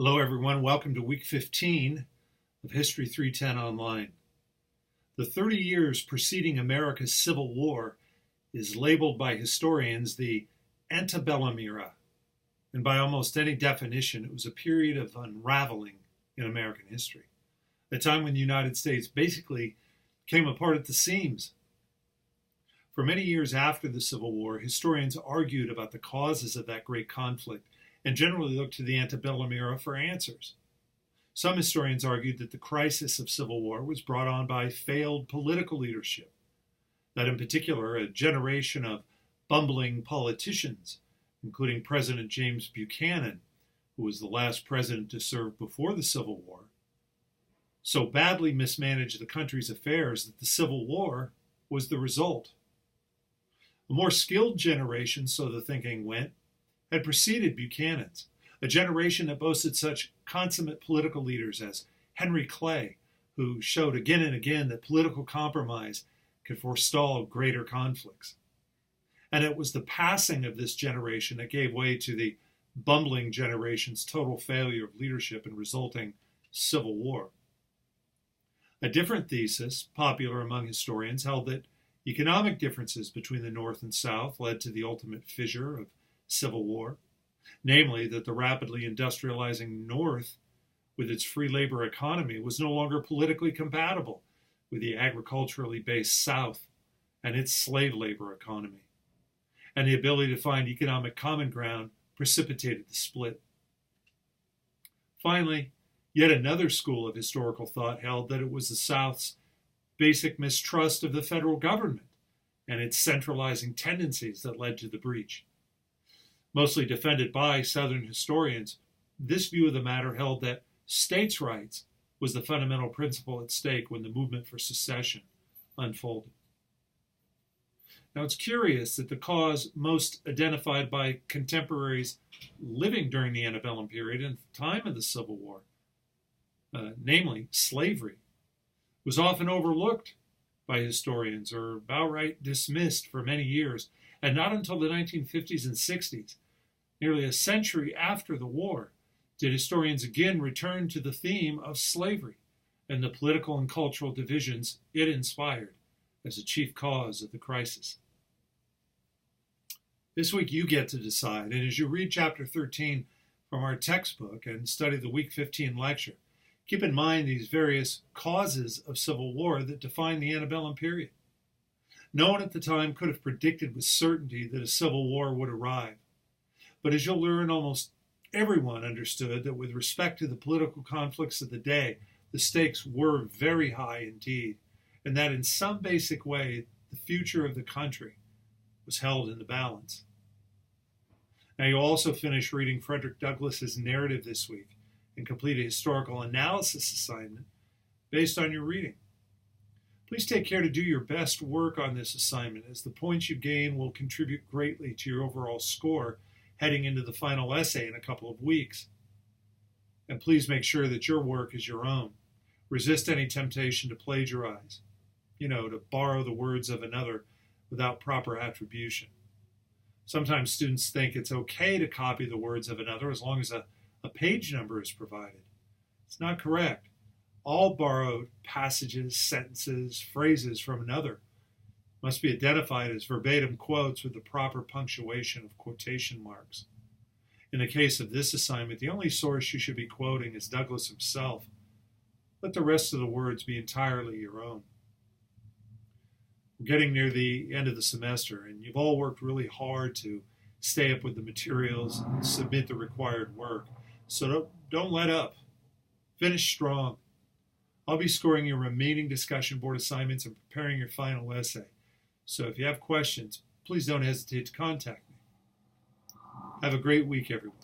Hello, everyone. Welcome to week 15 of History 310 Online. The 30 years preceding America's Civil War is labeled by historians the antebellum era, and by almost any definition, it was a period of unraveling in American history, a time when the United States basically came apart at the seams. For many years after the Civil War, historians argued about the causes of that great conflict and generally looked to the antebellum era for answers. Some historians argued that the crisis of civil war was brought on by failed political leadership, that in particular a generation of bumbling politicians, including President James Buchanan, who was the last president to serve before the Civil War, so badly mismanaged the country's affairs that the Civil War was the result. A more skilled generation, so the thinking went, had preceded Buchanan's, a generation that boasted such consummate political leaders as Henry Clay, who showed again and again that political compromise could forestall greater conflicts. And it was the passing of this generation that gave way to the bumbling generation's total failure of leadership and resulting civil war. A different thesis, popular among historians, held that economic differences between the North and South led to the ultimate fissure of Civil War, namely that the rapidly industrializing North, with its free labor economy, was no longer politically compatible with the agriculturally based South and its slave labor economy. And the ability to find economic common ground precipitated the split. Finally, yet another school of historical thought held that it was the South's basic mistrust of the federal government and its centralizing tendencies that led to the breach. Mostly defended by Southern historians, this view of the matter held that states' rights was the fundamental principle at stake when the movement for secession unfolded. Now, it's curious that the cause most identified by contemporaries living during the antebellum period and the time of the Civil War, namely slavery, was often overlooked by historians or outright dismissed for many years, and not until the 1950s and 60s, nearly a century after the war, did historians again return to the theme of slavery and the political and cultural divisions it inspired as a chief cause of the crisis. This week you get to decide, and as you read chapter 13 from our textbook and study the week 15 lecture, keep in mind these various causes of civil war that define the antebellum period. No one at the time could have predicted with certainty that a civil war would arrive. But as you'll learn, almost everyone understood that with respect to the political conflicts of the day, the stakes were very high indeed, and that in some basic way, the future of the country was held in the balance. Now, you'll also finish reading Frederick Douglass's narrative this week and complete a historical analysis assignment based on your reading. Please take care to do your best work on this assignment, as the points you gain will contribute greatly to your overall score heading into the final essay in a couple of weeks. And please make sure that your work is your own. Resist any temptation to plagiarize, to borrow the words of another without proper attribution. Sometimes students think it's okay to copy the words of another as long as a page number is provided. It's not correct. All borrowed passages, sentences, phrases from another must be identified as verbatim quotes with the proper punctuation of quotation marks. In the case of this assignment, the only source you should be quoting is Douglass himself. Let the rest of the words be entirely your own. We're getting near the end of the semester, and you've all worked really hard to stay up with the materials and submit the required work. So don't let up. Finish strong. I'll be scoring your remaining discussion board assignments and preparing your final essay. So if you have questions, please don't hesitate to contact me. Have a great week, everyone.